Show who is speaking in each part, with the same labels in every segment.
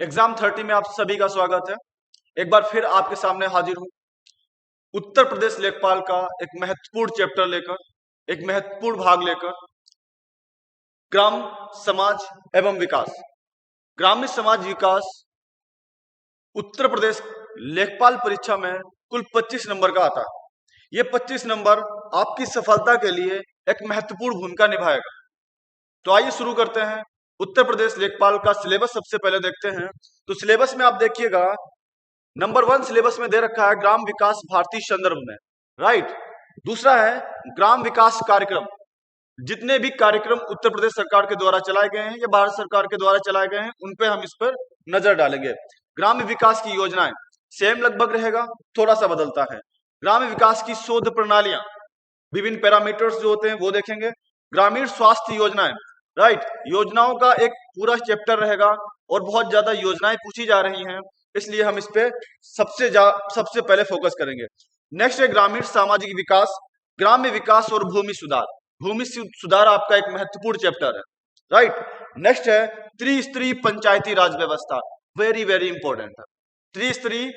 Speaker 1: Exam 30 में आप सभी का स्वागत है। एक बार फिर आपके सामने हाजिर हूं उत्तर प्रदेश लेखपाल का एक महत्वपूर्ण चैप्टर लेकर, एक महत्वपूर्ण भाग लेकर, ग्राम समाज एवं विकास। ग्राम्य समाज विकास उत्तर प्रदेश लेखपाल परीक्षा में कुल 25 नंबर का आता है। ये 25 नंबर आपकी सफलता के लिए एक महत्वपूर्ण भूमिका निभाएगा। तो आइए शुरू करते हैं। उत्तर प्रदेश लेखपाल का सिलेबस सबसे पहले देखते हैं। तो सिलेबस में आप देखिएगा, नंबर 1 सिलेबस में दे रखा है ग्राम विकास भारतीय संदर्भ में, राइट। दूसरा है ग्राम विकास कार्यक्रम। जितने भी कार्यक्रम उत्तर प्रदेश सरकार के द्वारा चलाए गए हैं या भारत सरकार के द्वारा चलाए गए हैं, उन पे हम इस पर नजर डालेंगे। ग्राम्य विकास की योजनाएं सेम लगभग रहेगा, थोड़ा सा बदलता है। ग्राम्य विकास की शोध प्रणालियां, विभिन्न पैरामीटर्स जो होते हैं वो देखेंगे। ग्रामीण स्वास्थ्य योजनाएं, राइट। योजनाओं का एक पूरा चैप्टर रहेगा और बहुत ज्यादा योजनाएं पूछी जा रही हैं, इसलिए हम इस पे सबसे पहले फोकस करेंगे। नेक्स्ट है ग्रामीण सामाजिक विकास, ग्राम्य विकास और भूमि सुधार। भूमि सुधार आपका एक महत्वपूर्ण चैप्टर है, राइट। नेक्स्ट है त्रिस्तरीय पंचायती राज व्यवस्था, वेरी वेरी इंपॉर्टेंट है। त्रिस्तरीय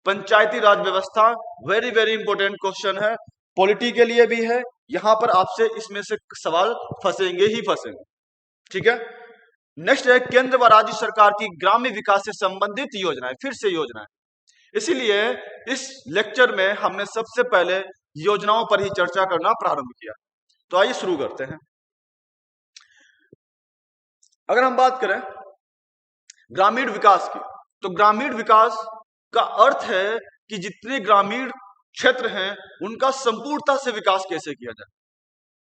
Speaker 1: पंचायती राज व्यवस्था वेरी वेरी इंपॉर्टेंट क्वेश्चन है, पॉलिटी के लिए भी है। यहां पर आपसे इसमें से सवाल फंसेंगे ही फंसेंगे, ठीक है। नेक्स्ट है केंद्र व राज्य सरकार की ग्राम्य विकास से संबंधित योजनाएं, फिर से योजनाएं। इसीलिए इस लेक्चर में हमने सबसे पहले योजनाओं पर ही चर्चा करना प्रारंभ किया। तो आइए शुरू करते हैं। अगर हम बात करें ग्रामीण विकास की, तो ग्रामीण विकास का अर्थ है कि जितने ग्रामीण क्षेत्र हैं उनका संपूर्णता से विकास कैसे किया जाए।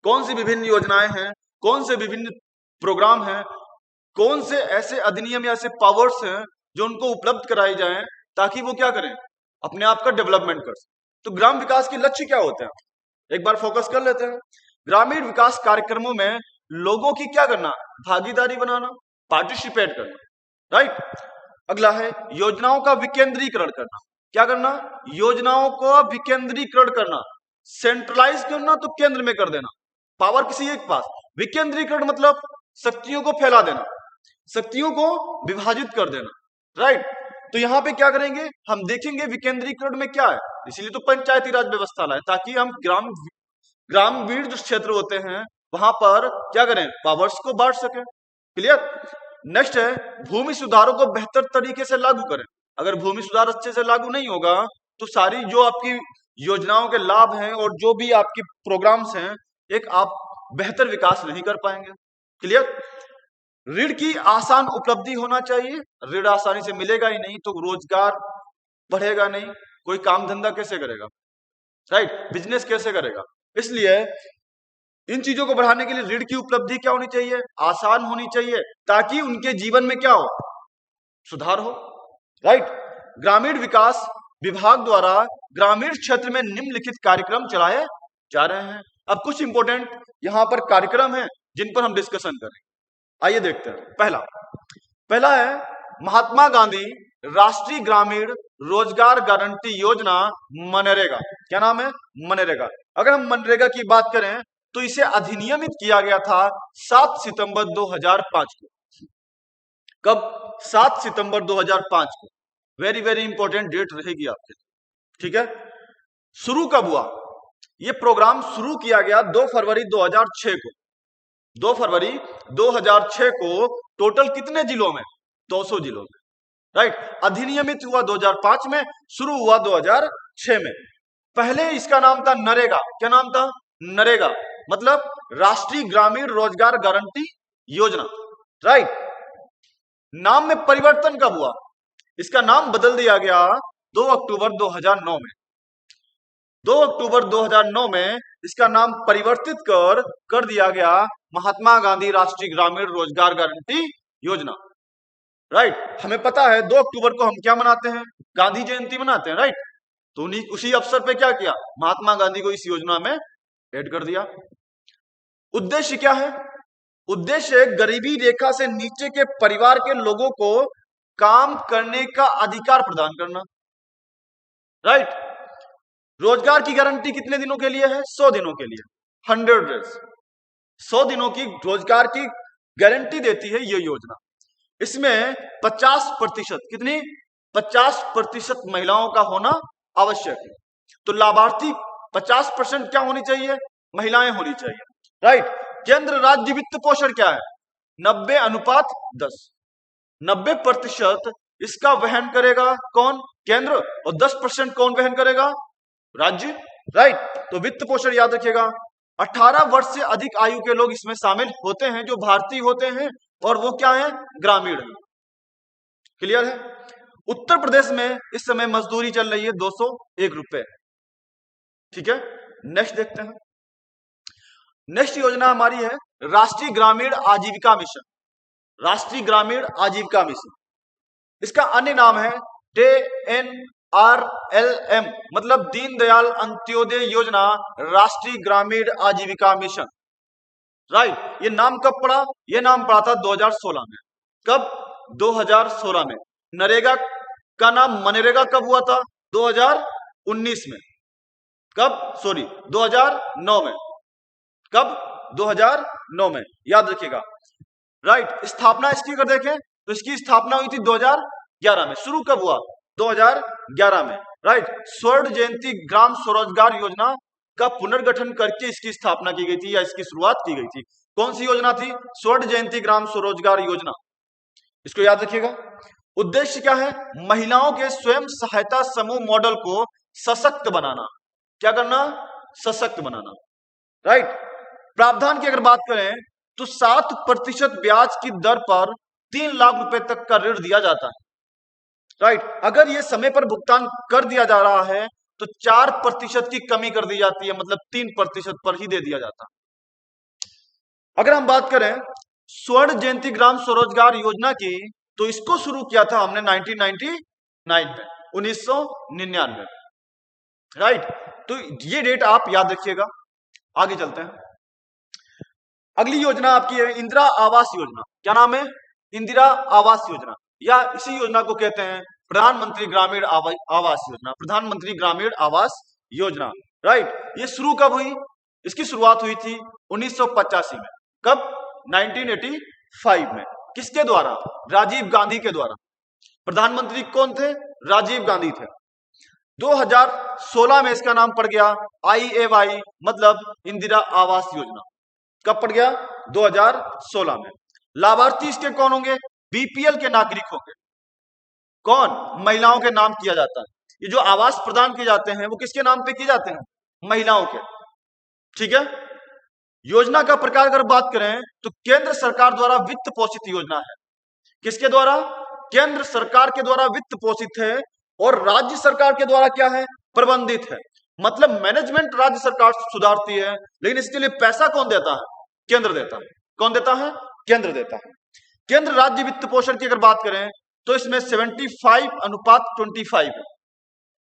Speaker 1: कौन सी विभिन्न योजनाएं हैं, कौन से विभिन्न प्रोग्राम हैं, कौन से ऐसे अधिनियम या ऐसे पावर्स हैं जो उनको उपलब्ध कराई जाएं ताकि वो क्या करें, अपने आप का डेवलपमेंट कर सकें। तो ग्राम विकास के लक्ष्य क्या होते हैं, एक बार फोकस कर लेते हैं। ग्रामीण विकास कार्यक्रमों में लोगों की क्या करना, भागीदारी बनाना, पार्टिसिपेट करना, राइट। अगला है योजनाओं का विकेंद्रीकरण करना। क्या करना, योजनाओं को विकेंद्रीकरण करना, सेंट्रलाइज करना तो केंद्र में कर देना, पावर किसी एक पास। विकेंद्रीकरण मतलब शक्तियों को फैला देना, शक्तियों को विभाजित कर देना, राइट। तो यहां पे क्या करेंगे, हम देखेंगे विकेंद्रीकरण में क्या है। इसीलिए तो पंचायती राज व्यवस्था लाए, ताकि हम ग्रामीण जो क्षेत्र होते हैं वहां पर क्या करें, पावर्स को बांट सके। क्लियर। नेक्स्ट है भूमि सुधारों को बेहतर तरीके से लागू करें। अगर भूमि सुधार अच्छे से लागू नहीं होगा तो सारी जो आपकी योजनाओं के लाभ हैं और जो भी आपकी प्रोग्राम्स हैं, एक आप बेहतर विकास नहीं कर पाएंगे। क्लियर। ऋण की आसान उपलब्धि होना चाहिए। ऋण आसानी से मिलेगा ही नहीं तो रोजगार बढ़ेगा नहीं, कोई काम धंधा कैसे करेगा, राइट, बिजनेस कैसे करेगा। इसलिए इन चीजों को बढ़ाने के लिए ऋण की उपलब्धि क्या होनी चाहिए, आसान होनी चाहिए, ताकि उनके जीवन में क्या हो, सुधार हो, राइट। ग्रामीण विकास विभाग द्वारा ग्रामीण क्षेत्र में निम्नलिखित कार्यक्रम चलाए जा रहे हैं। अब कुछ इंपॉर्टेंट यहां पर कार्यक्रम हैं जिन पर हम डिस्कशन करें। आइए देखते हैं। पहला है महात्मा गांधी राष्ट्रीय ग्रामीण रोजगार गारंटी योजना, मनरेगा। क्या नाम है, मनरेगा। अगर हम मनरेगा की बात करें तो इसे अधिनियमित किया गया था 7 सितंबर 2005 को। कब, 7 सितंबर 2005 को। वेरी वेरी इंपॉर्टेंट डेट रहेगी आपके लिए, ठीक है। शुरू कब हुआ, यह प्रोग्राम शुरू किया गया 2 फरवरी 2006 को। 2 फरवरी 2006 को। टोटल कितने जिलों में, 200 जिलों में, राइट। अधिनियमित हुआ 2005 में, शुरू हुआ 2006 में। पहले इसका नाम था नरेगा। क्या नाम था, नरेगा, मतलब राष्ट्रीय ग्रामीण रोजगार गारंटी योजना, राइट। नाम में परिवर्तन कब हुआ, इसका नाम बदल दिया गया 2 अक्टूबर 2009 में। 2 अक्टूबर 2009 में इसका नाम परिवर्तित कर दिया गया महात्मा गांधी राष्ट्रीय ग्रामीण रोजगार गारंटी योजना, राइट। हमें पता है 2 अक्टूबर को हम क्या मनाते हैं, गांधी जयंती मनाते हैं, राइट। तो उसी अवसर पे क्या किया, महात्मा गांधी को इस योजना में ऐड कर दिया। उद्देश्य क्या है, उद्देश्य गरीबी रेखा से नीचे के परिवार के लोगों को काम करने का अधिकार प्रदान करना, राइट। रोजगार की गारंटी कितने दिनों के लिए है, 100 दिनों के लिए, 100 डेज, 100 दिनों की रोजगार की गारंटी देती है ये योजना। इसमें 50%, कितनी 50% महिलाओं का होना आवश्यक है। तो लाभार्थी 50% क्या होनी चाहिए, महिलाएं होनी चाहिए, राइट। केंद्र राज्य वित्त पोषण क्या है, 90:10। 90% इसका वहन करेगा कौन, केंद्र, और 10% कौन वहन करेगा, राज्य, राइट। तो वित्त पोषण याद रखिएगा। 18 वर्ष से अधिक आयु के लोग इसमें शामिल होते हैं जो भारतीय होते हैं, और वो क्या है, ग्रामीण है। क्लियर है। उत्तर प्रदेश में इस समय मजदूरी चल रही है 201 रुपए, ठीक है। नेक्स्ट देखते हैं। नेक्स्ट योजना हमारी है राष्ट्रीय ग्रामीण आजीविका मिशन। राष्ट्रीय ग्रामीण आजीविका मिशन, इसका अन्य नाम है DNRLM, मतलब दीनदयाल अंत्योदय योजना राष्ट्रीय ग्रामीण आजीविका मिशन, राइट। ये नाम कब पड़ा, ये नाम पड़ा था 2016 में। कब, 2016 में। नरेगा का नाम मनरेगा कब हुआ था, 2019 में। कब, सॉरी 2009 में। कब, 2009 में, याद रखिएगा, राइट। स्थापना इसकी अगर देखें तो इसकी स्थापना हुई थी 2011 में। शुरू कब हुआ, 2011 में, राइट। स्वर्ण जयंती ग्राम स्वरोजगार योजना का पुनर्गठन करके इसकी स्थापना की गई थी, या इसकी शुरुआत की गई थी। कौन सी योजना थी, स्वर्ण जयंती ग्राम स्वरोजगार योजना, इसको याद रखिएगा। उद्देश्य क्या है, महिलाओं के स्वयं सहायता समूह मॉडल को सशक्त बनाना। क्या करना, सशक्त बनाना, राइट। प्रावधान की अगर बात करें तो 7% ब्याज की दर पर 3 लाख रुपए तक का ऋण दिया जाता है, राइट। अगर ये समय पर भुगतान कर दिया जा रहा है तो 4% की कमी कर दी जाती है, मतलब 3% पर ही दे दिया जाता है। अगर हम बात करें स्वर्ण जयंती ग्राम स्वरोजगार योजना की, तो इसको शुरू किया था हमने 1999 में, 1999, राइट। तो ये डेट आप याद रखिएगा। आगे चलते हैं। अगली योजना आपकी है इंदिरा आवास योजना। क्या नाम है, इंदिरा आवास योजना, या इसी योजना को कहते हैं प्रधानमंत्री ग्रामीण आवास योजना, प्रधानमंत्री ग्रामीण आवास योजना, राइट। ये शुरू कब हुई, इसकी शुरुआत हुई थी 1985 में। कब, 1985 में। किसके द्वारा, राजीव गांधी के द्वारा। प्रधानमंत्री कौन थे, राजीव गांधी थे। 2016 में इसका नाम पड़ गया IAY, मतलब इंदिरा आवास योजना। कब पड़ गया, 2016 में। लाभार्थी इसके कौन होंगे, BPL के नागरिक होंगे। कौन, महिलाओं के नाम किया जाता है। ये जो आवास प्रदान किए जाते हैं वो किसके नाम पे किए जाते हैं, महिलाओं के, ठीक है। योजना का प्रकार अगर बात करें तो केंद्र सरकार द्वारा वित्त पोषित योजना है। किसके द्वारा, केंद्र सरकार के द्वारा वित्त पोषित है, और राज्य सरकार के द्वारा क्या है, प्रबंधित है। मतलब मैनेजमेंट राज्य सरकार सुधारती है, लेकिन इसके लिए पैसा कौन देता है, केंद्र देता है। कौन देता है, केंद्र देता है। केंद्र राज्य वित्त पोषण की अगर बात करें तो इसमें 75:25 है।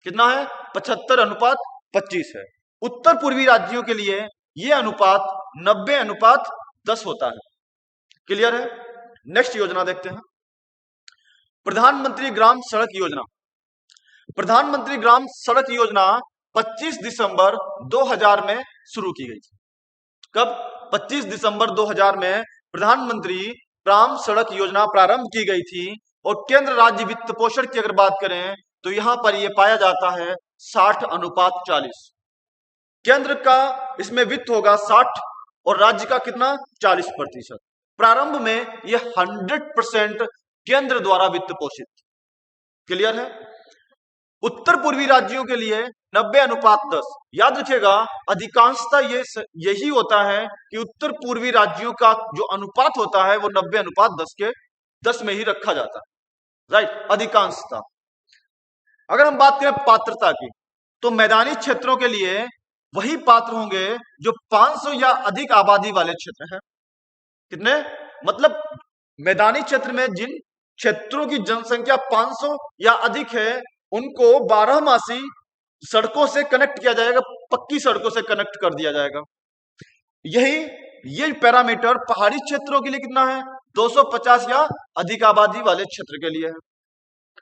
Speaker 1: कितना है, 75:25 है। उत्तर पूर्वी राज्यों के लिए यह अनुपात 90:10 होता है। क्लियर है। नेक्स्ट योजना देखते हैं, प्रधानमंत्री ग्राम सड़क योजना। प्रधानमंत्री ग्राम सड़क योजना 25 दिसंबर 2000 में शुरू की गई थी। कब, 25 दिसंबर 2000 में प्रधानमंत्री ग्राम सड़क योजना प्रारंभ की गई थी। और केंद्र राज्य वित्त पोषण की अगर बात करें तो यहां पर यह पाया जाता है 60:40। केंद्र का इसमें वित्त होगा 60 और राज्य का कितना, 40%। प्रारंभ में यह 100% केंद्र द्वारा वित्त पोषित। क्लियर है। उत्तर पूर्वी राज्यों के लिए 90:10। याद रखिएगा, अधिकांशतः यही होता है कि उत्तर पूर्वी राज्यों का जो अनुपात होता है वो 90:10 में ही रखा जाता है, राइट, अधिकांशतः। अगर हम बात करें पात्रता की, तो मैदानी क्षेत्रों के लिए वही पात्र होंगे जो 500 या अधिक आबादी वाले क्षेत्र हैं। कितने, मतलब मैदानी क्षेत्र में जिन क्षेत्रों की जनसंख्या 500 या अधिक है उनको 12मासी सड़कों से कनेक्ट किया जाएगा, पक्की सड़कों से कनेक्ट कर दिया जाएगा। ये पैरामीटर पहाड़ी क्षेत्रों के लिए कितना है, 250 या अधिक आबादी वाले क्षेत्र के लिए है।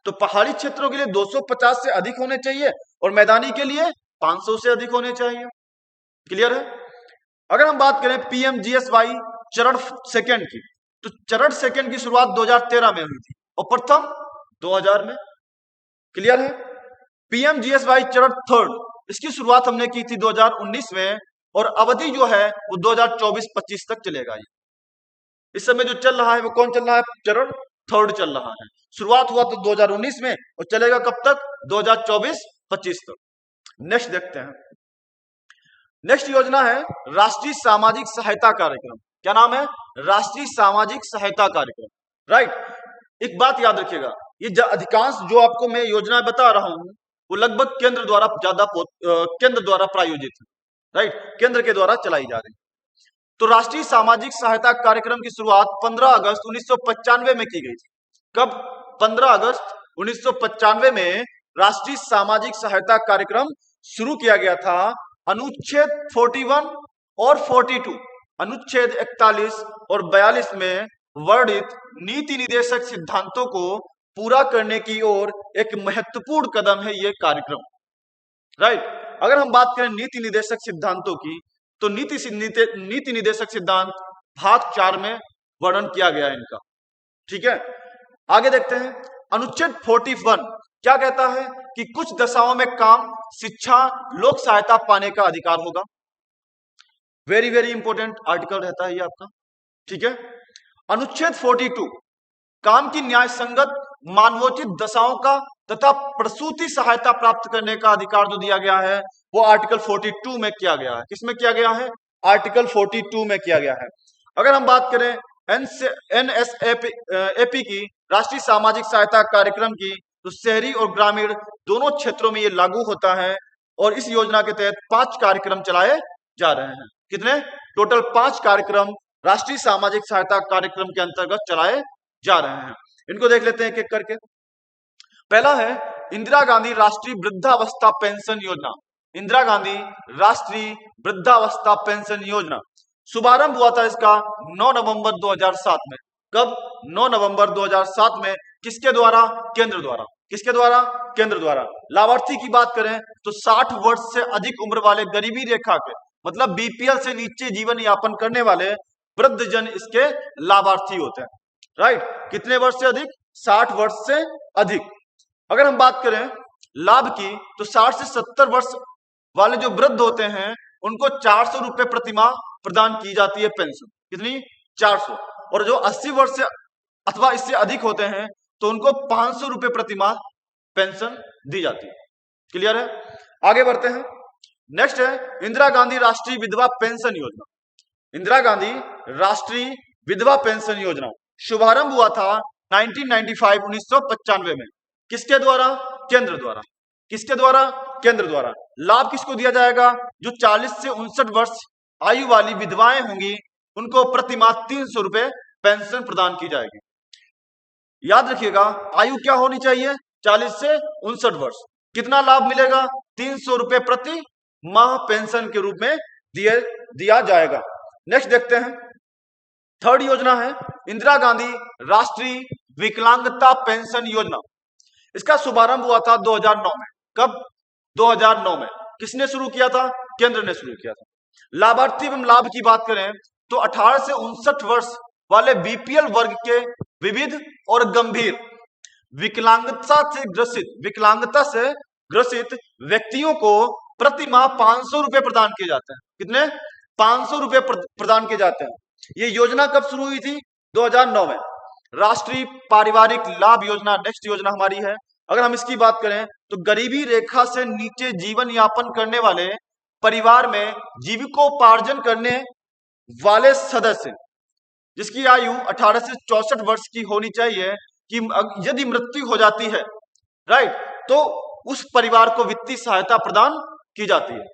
Speaker 1: तो पहाड़ी क्षेत्रों के लिए 250 से अधिक होने चाहिए और मैदानी के लिए 500 से अधिक होने चाहिए। क्लियर है। अगर हम बात करें PMGSY चरण सेकंड की, तो चरण सेकंड की शुरुआत 2013 में हुई थी और प्रथम 2000 में। क्लियर है? पीएमजीएसवाई चरण थर्ड, इसकी शुरुआत हमने की थी 2019 में और अवधि जो है वो 2024-25 तक चलेगा। ये इस समय जो चल रहा है वो कौन चल रहा है? चरण थर्ड चल रहा है। शुरुआत हुआ तो 2019 में और चलेगा कब तक? 2024-25 तक। नेक्स्ट देखते हैं। नेक्स्ट योजना है राष्ट्रीय सामाजिक सहायता कार्यक्रम। क्या नाम है? राष्ट्रीय सामाजिक सहायता कार्यक्रम। राइट। एक बात याद रखिएगा, ये अधिकांश जो आपको मैं योजना बता रहा हूं वो लगभग केंद्र द्वारा प्रायोजित है। राइट, केंद्र के द्वारा चलाई जा रही है। तो राष्ट्रीय सामाजिक सहायता कार्यक्रम की शुरुआत 15 अगस्त 1995 में की गई थी। कब? 15 अगस्त 1995 में राष्ट्रीय सामाजिक सहायता कार्यक्रम शुरू किया गया था। अनुच्छेद 41 और 42, अनुच्छेद 41 और 42 में वर्णित नीति निदेशक सिद्धांतों को पूरा करने की ओर एक महत्वपूर्ण कदम है ये कार्यक्रम। राइट। अगर हम बात करें नीति निदेशक सिद्धांतों की, तो नीति निदेशक सिद्धांत भाग 4 में वर्णन किया गया है इनका। ठीक है, आगे देखते हैं। अनुच्छेद 41 क्या कहता है कि कुछ दशाओं में काम, शिक्षा, लोक सहायता पाने का अधिकार होगा। वेरी वेरी इंपॉर्टेंट आर्टिकल रहता है ये आपका। ठीक है। अनुच्छेद 42 काम की न्याय संगत मानवोचित दशाओं का तथा प्रसूति सहायता प्राप्त करने का अधिकार जो दिया गया है वो आर्टिकल 42 में किया गया है। किसमें किया गया है? आर्टिकल 42 में किया गया है। अगर हम बात करें एनएसएपी की, राष्ट्रीय सामाजिक सहायता कार्यक्रम की, तो शहरी और ग्रामीण दोनों क्षेत्रों में ये लागू होता है और इस योजना के तहत 5 कार्यक्रम चलाए जा रहे हैं। कितने? टोटल 5 कार्यक्रम राष्ट्रीय सामाजिक सहायता कार्यक्रम के अंतर्गत चलाए जा रहे हैं। इनको देख लेते हैं एक एक करके। पहला है इंदिरा गांधी राष्ट्रीय वृद्धावस्था पेंशन योजना। इंदिरा गांधी राष्ट्रीय वृद्धावस्था पेंशन योजना शुभारंभ हुआ था इसका 9 नवंबर 2007 में। कब? 9 नवंबर 2007 में। किसके द्वारा? केंद्र द्वारा। किसके द्वारा? केंद्र द्वारा। लाभार्थी की बात करें तो 60 वर्ष से अधिक उम्र वाले, गरीबी रेखा के मतलब बीपीएल से नीचे जीवन यापन करने वाले वृद्ध जन इसके लाभार्थी होते हैं। राइट। कितने वर्ष से अधिक? 60 वर्ष से अधिक। अगर हम बात करें लाभ की, तो 60 से 70 वर्ष वाले जो वृद्ध होते हैं उनको 400 रुपए प्रतिमाह प्रदान की जाती है पेंशन। कितनी? 400। और जो 80 वर्ष से अथवा इससे अधिक होते हैं तो उनको 500 रुपए प्रतिमाह पेंशन दी जाती है। क्लियर है? आगे बढ़ते हैं। नेक्स्ट है इंदिरा गांधी राष्ट्रीय विधवा पेंशन योजना। इंदिरा गांधी राष्ट्रीय विधवा पेंशन योजना शुभारंभ हुआ था 1995 में। किसके द्वारा? केंद्र द्वारा। किसके द्वारा? केंद्र द्वारा। लाभ किसको दिया जाएगा? जो 40 से 59 वर्ष आयु वाली विधवाएं होंगी उनको प्रतिमाह 300 रुपए पेंशन प्रदान की जाएगी। याद रखिएगा, आयु क्या होनी चाहिए? 40 से 59 वर्ष। कितना लाभ मिलेगा? 300 रुपए प्रति माह पेंशन के रूप में दिया जाएगा। नेक्स्ट देखते हैं। थर्ड योजना है इंदिरा गांधी राष्ट्रीय विकलांगता पेंशन योजना। इसका शुभारंभ हुआ था 2009 में। कब? 2009 में। किसने शुरू किया था? केंद्र ने शुरू किया था। लाभार्थी एवं लाभ की बात करें तो 18 से 59 वर्ष वाले बीपीएल वर्ग के विविध और गंभीर विकलांगता से ग्रसित व्यक्तियों को प्रति माह 500 रुपए प्रदान किए जाते हैं। कितने? 500 रुपए प्रदान किए जाते हैं। ये योजना कब शुरू हुई थी? 2009 में। राष्ट्रीय पारिवारिक लाभ योजना नेक्स्ट योजना हमारी है। अगर हम इसकी बात करें तो गरीबी रेखा से नीचे जीवन यापन करने वाले परिवार में जीविकोपार्जन करने वाले सदस्य जिसकी आयु 18 से 64 वर्ष की होनी चाहिए कि यदि मृत्यु हो जाती है, राइट, तो उस परिवार को वित्तीय सहायता प्रदान की जाती है।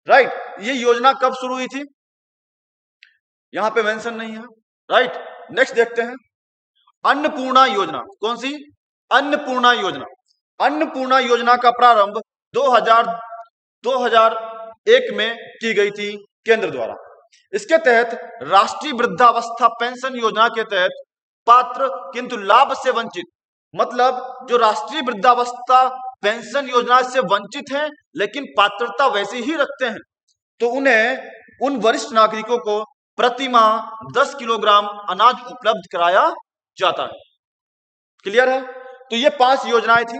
Speaker 1: राइट। ये योजना कब शुरू हुई थी? यहां पे मेंशन नहीं है। राइट। नेक्स्ट देखते हैं अन्नपूर्णा योजना। कौन सी? अन्नपूर्णा योजना। अन्नपूर्णा योजना का प्रारंभ 2001 में की गई थी केंद्र द्वारा। इसके तहत राष्ट्रीय वृद्धावस्था पेंशन योजना के तहत पात्र किंतु लाभ से वंचित, मतलब जो राष्ट्रीय वृद्धावस्था पेंशन योजना से वंचित हैं लेकिन पात्रता वैसी ही रखते हैं, तो उन्हें उन वरिष्ठ नागरिकों को प्रतिमाह 10 किलोग्राम अनाज उपलब्ध कराया जाता है। क्लियर है? तो ये 5 योजनाएं थी।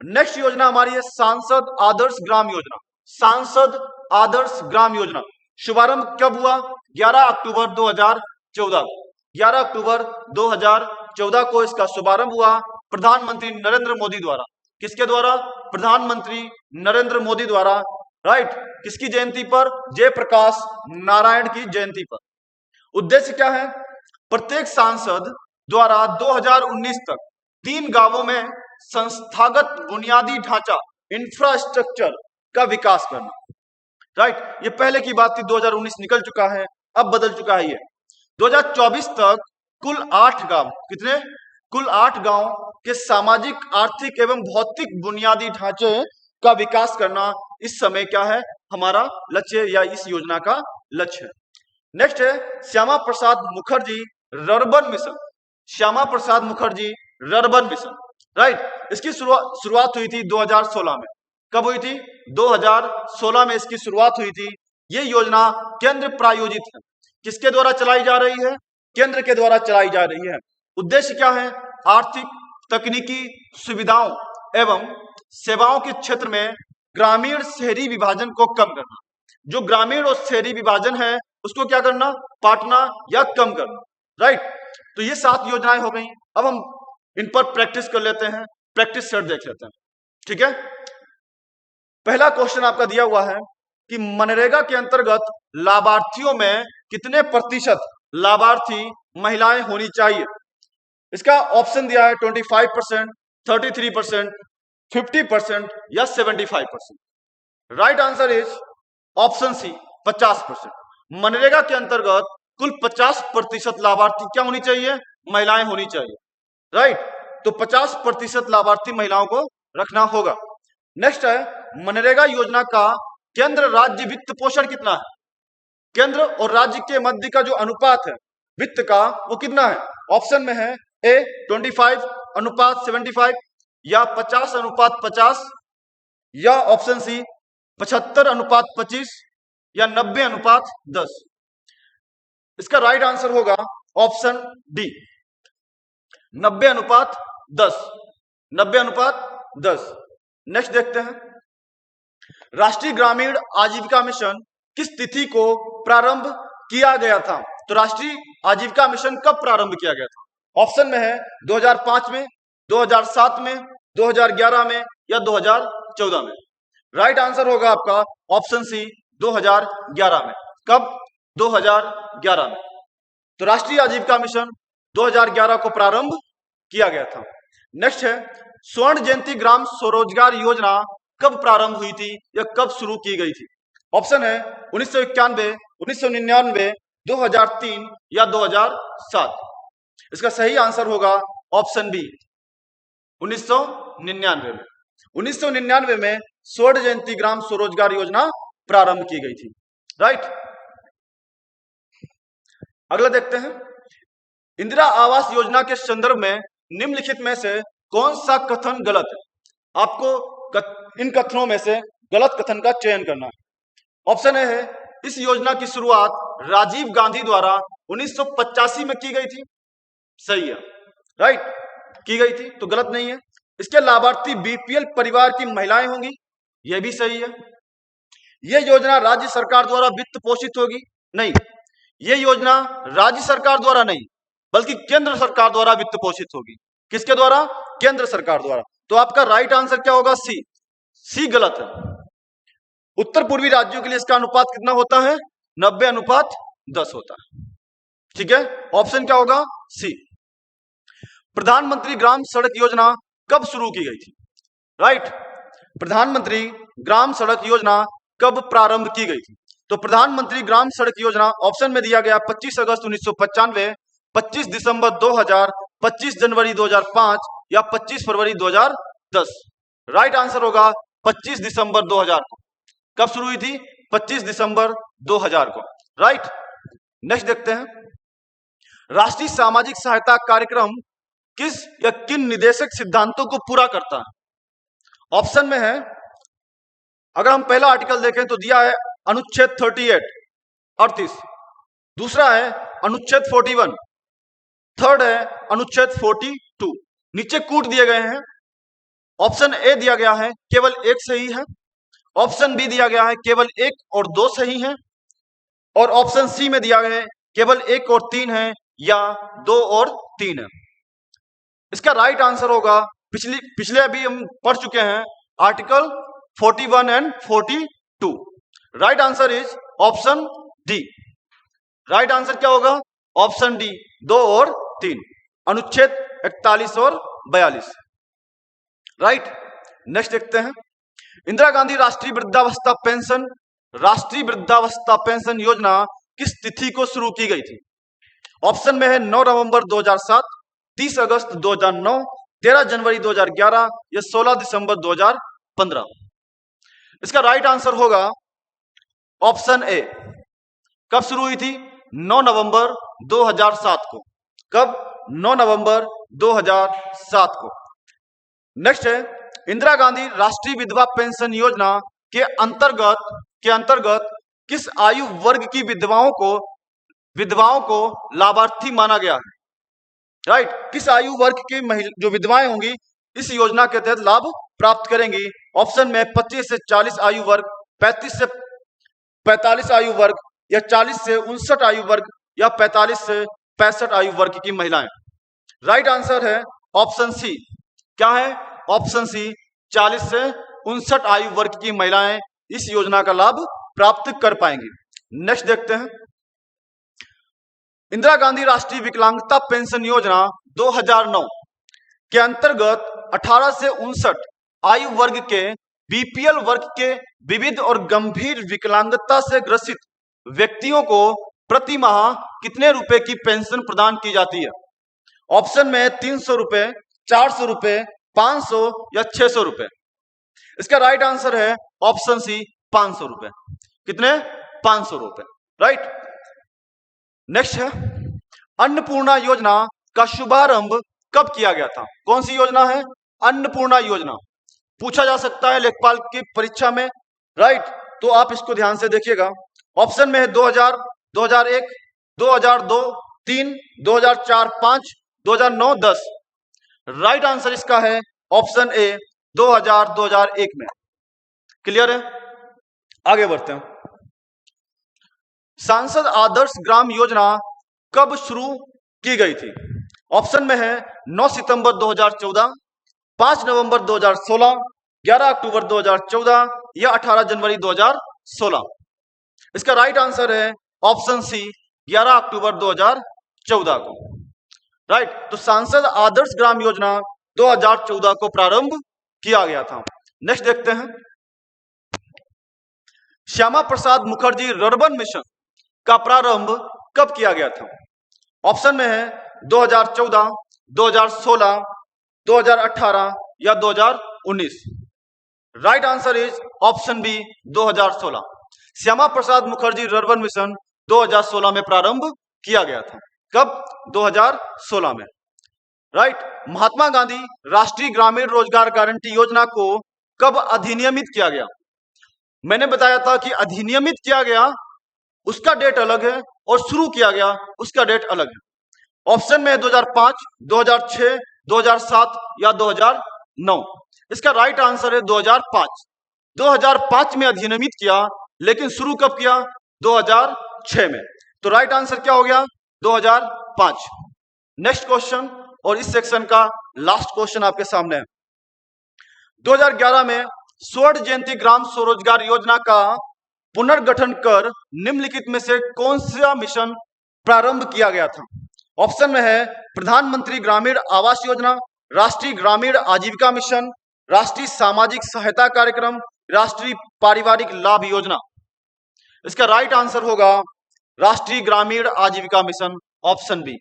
Speaker 1: नेक्स्ट योजना हमारी है सांसद आदर्श ग्राम योजना। सांसद आदर्श ग्राम योजना शुभारंभ कब हुआ? 11 अक्टूबर 2014। 11 अक्टूबर 2014 को इसका शुभारंभ हुआ प्रधानमंत्री नरेंद्र मोदी द्वारा। किसके द्वारा? प्रधानमंत्री नरेंद्र मोदी द्वारा। राइट। किसकी जयंती पर? जयप्रकाश नारायण की जयंती पर। उद्देश्य क्या है? प्रत्येक सांसद द्वारा 2019 तक 3 गांवों में संस्थागत बुनियादी ढांचा इंफ्रास्ट्रक्चर का विकास करना। राइट। ये पहले की बात थी, 2019 निकल चुका है, अब बदल चुका है ये। 2024 तक कुल 8 गांव, कितने? कुल 8 गांव के सामाजिक, आर्थिक एवं भौतिक बुनियादी ढांचे का विकास करना इस समय क्या है? हमारा लक्ष्य या इस योजना का लक्ष्य है। नेक्स्ट है Shyama Prasad Mukherjee rurban mission. Shyama Prasad Mukherjee rurban mission. Right. इसकी शुरुआत हुई थी 2016 में। कब हुई थी? 2016 में इसकी शुरुआत हुई थी। ये योजना केंद्र प्रायोजित है। किसके द्वारा चलाई जा रही है? केंद्र के द्वारा चलाई जा रही है। उद्देश्य क्या है? आर्थिक, तकनीकी सुविधाओं एवं सेवाओं के क्षेत्र में ग्रामीण शहरी विभाजन को कम करना। जो ग्रामीण और शहरी विभाजन है उसको क्या करना? पाटना या कम करना। राइट। तो ये 7 योजनाएं हो गई। अब हम इन पर प्रैक्टिस कर लेते हैं, प्रैक्टिस सेट देख लेते हैं। ठीक है। पहला क्वेश्चन आपका दिया हुआ है कि मनरेगा के अंतर्गत लाभार्थियों में कितने प्रतिशत लाभार्थी महिलाएं होनी चाहिए? इसका ऑप्शन दिया है 25%, 33%, 50% या 75%। Right answer is option C, 50%। MNREGA के अंतर्गत कुल 50% लाभार्थी क्या होनी चाहिए? महिलाएं होनी चाहिए। राइट। तो 50% लाभार्थी महिलाओं को रखना होगा। नेक्स्ट है मनरेगा योजना का केंद्र राज्य वित्त पोषण कितना है? केंद्र और राज्य के मध्य का जो अनुपात है वित्त का, वो कितना है? ऑप्शन में है ए 25:75 या 50:50 या ऑप्शन सी 75:25 या 90:10। इसका राइट आंसर होगा ऑप्शन डी, 90:10। 90:10। नेक्स्ट देखते हैं राष्ट्रीय ग्रामीण आजीविका मिशन किस तिथि को प्रारंभ किया गया था? तो राष्ट्रीय आजीविका मिशन कब प्रारंभ किया गया था? ऑप्शन में है 2005 में, 2007 में, 2011 में या 2014 में। राइट आंसर होगा आपका ऑप्शन सी, 2011 में। कब? 2011 में। तो राष्ट्रीय आजीविका मिशन 2011 को प्रारंभ किया गया था। नेक्स्ट है स्वर्ण जयंती ग्राम स्वरोजगार योजना कब प्रारंभ हुई थी या कब शुरू की गई थी? ऑप्शन है 1991, 1999, 2003 या 2007। इसका सही आंसर होगा ऑप्शन बी, 1999 में। 1999 में स्वर्ण जयंती ग्राम स्वरोजगार योजना प्रारंभ की गई थी। राइट। अगला देखते हैं इंदिरा आवास योजना के संदर्भ में निम्नलिखित में से कौन सा कथन गलत है? आपको इन कथनों में से गलत कथन का चयन करना है। ऑप्शन ए है इस योजना की शुरुआत राजीव गांधी द्वारा 1985 में की गई थी। सही है। राइट, की गई थी, तो गलत नहीं है। इसके लाभार्थी बीपीएल परिवार की महिलाएं होंगी, यह भी सही है। यह योजना राज्य सरकार द्वारा वित्त पोषित होगी, नहीं, यह योजना राज्य सरकार द्वारा नहीं बल्कि केंद्र सरकार द्वारा वित्त पोषित होगी। किसके द्वारा? केंद्र सरकार द्वारा। तो आपका राइट आंसर क्या होगा? सी। सी गलत है। उत्तर पूर्वी राज्यों के लिए इसका अनुपात कितना होता है? 90:10 होता है। ठीक है, ऑप्शन क्या होगा? सी। प्रधानमंत्री ग्राम सड़क योजना कब शुरू की गई थी? राइट, प्रधानमंत्री ग्राम सड़क योजना कब प्रारंभ की गई थी? तो प्रधानमंत्री ग्राम सड़क योजना ऑप्शन में दिया गया 25 अगस्त 1995, 25 दिसंबर 2000, 25 जनवरी 2005 या 25 फरवरी 2010। राइट आंसर होगा 25 दिसंबर 2000 को। कब शुरू हुई थी? 25 दिसंबर 2000 को। राइट। नेक्स्ट देखते हैं राष्ट्रीय सामाजिक सहायता कार्यक्रम किस या किन निदेशक सिद्धांतों को पूरा करता है? ऑप्शन में है, अगर हम पहला आर्टिकल देखें तो दिया है अनुच्छेद 38 38 दूसरा है अनुच्छेद 41, थर्ड है अनुच्छेद 42। नीचे कूट दिए गए हैं। ऑप्शन ए दिया गया है केवल एक सही है, ऑप्शन बी दिया गया है केवल एक और दो सही है, और ऑप्शन सी में दिया गया है केवल एक और तीन है या दो और तीन है। इसका राइट आंसर होगा, पिछले अभी हम पढ़ चुके हैं article 41 and 42। Right answer is option D. Right answer क्या होगा? ऑप्शन डी, दो और तीन, अनुच्छेद 41 और 42। राइट, नेक्स्ट देखते हैं। इंदिरा गांधी राष्ट्रीय वृद्धावस्था पेंशन योजना किस तिथि को शुरू की गई थी? ऑप्शन में है 9 नवंबर 2007, 30 अगस्त 2009, 13 जनवरी 2011 या 16 दिसंबर 2015। इसका राइट आंसर होगा ऑप्शन ए। कब शुरू हुई थी? 9 नवंबर 2007 को। कब? 9 नवंबर 2007 को। नेक्स्ट है, इंदिरा गांधी राष्ट्रीय विधवा पेंशन योजना के अंतर्गत किस आयु वर्ग की विधवाओं को लाभार्थी माना गया है? राइट, किस आयु वर्ग की जो विधवाएं होंगी इस योजना के तहत लाभ प्राप्त करेंगी? ऑप्शन में 25 से 40 आयु वर्ग, 35 से 45 आयु वर्ग, या 40 से 59 आयु वर्ग, या 45 से 65 आयु वर्ग की महिलाएं। राइट आंसर है ऑप्शन सी। क्या है? ऑप्शन सी, 40 से 59 आयु वर्ग की महिलाएं इस योजना का लाभ प्राप्त कर पाएंगी। नेक्स्ट देखते हैं। इंदिरा गांधी राष्ट्रीय विकलांगता पेंशन योजना 2009 के अंतर्गत 18 से 59 आयु वर्ग के बीपीएल वर्ग के विविध और गंभीर विकलांगता से ग्रसित व्यक्तियों को प्रति माह कितने रुपए की पेंशन प्रदान की जाती है? ऑप्शन में 300 रुपए, 400 रुपए, 500 या 600 रुपए। इसका राइट आंसर है ऑप्शन सी, 500 रुपए। कितने? 500 रुपए। राइट। नेक्स्ट है, अन्नपूर्णा योजना का शुभारंभ कब किया गया था? कौन सी योजना है? अन्नपूर्णा योजना। पूछा जा सकता है लेखपाल की परीक्षा में। राइट, तो आप इसको ध्यान से देखिएगा। ऑप्शन में है 2000, 2001, 2002, 3, 2004, 5, 2009, 10। राइट आंसर इसका है ऑप्शन ए, 2000, 2001 में। क्लियर है? आगे बढ़ते हैं। सांसद आदर्श ग्राम योजना कब शुरू की गई थी? ऑप्शन में है 9 सितंबर 2014, 5 नवंबर 2016, 11 अक्टूबर 2014 या 18 जनवरी 2016। इसका राइट आंसर है ऑप्शन सी, 11 अक्टूबर 2014 को। राइट, तो सांसद आदर्श ग्राम योजना 2014 को प्रारंभ किया गया था। नेक्स्ट देखते हैं। श्यामा प्रसाद मुखर्जी रर्बन मिशन का प्रारंभ कब किया गया था? ऑप्शन में है 2014, 2016, 2018 या 2019। Right answer is option B, 2016। Shyama Prasad Mukherjee rurban mission 2016 में प्रारंभ किया गया था। कब? 2016 में। राइट, महात्मा गांधी राष्ट्रीय ग्रामीण रोजगार गारंटी योजना को कब अधिनियमित किया गया? मैंने बताया था कि अधिनियमित किया गया उसका डेट अलग है और शुरू किया गया उसका डेट अलग है। ऑप्शन में 2005, 2006, 2007 या 2009। इसका राइट आंसर है 2005। 2005 में अधिनियमित किया, लेकिन शुरू कब किया? 2006 में। तो राइट आंसर क्या हो गया? 2005। नेक्स्ट क्वेश्चन, और इस सेक्शन का लास्ट क्वेश्चन आपके सामने है। 2011 में स्वर्ण जयंती ग्राम स्वरोजगार योजना का पुनर्गठन कर निम्नलिखित में से कौन सा मिशन प्रारंभ किया गया था? ऑप्शन में है प्रधानमंत्री ग्रामीण आवास योजना, राष्ट्रीय ग्रामीण आजीविका मिशन, राष्ट्रीय सामाजिक सहायता कार्यक्रम, राष्ट्रीय पारिवारिक लाभ योजना। इसका राइट आंसर होगा राष्ट्रीय ग्रामीण आजीविका मिशन, ऑप्शन बी।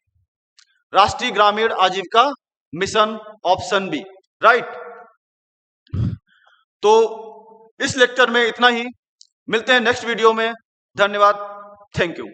Speaker 1: राष्ट्रीय ग्रामीण आजीविका मिशन, ऑप्शन बी। राइट, तो इस लेक्चर में इतना ही। मिलते हैं नेक्स्ट वीडियो में। धन्यवाद, थैंक यू।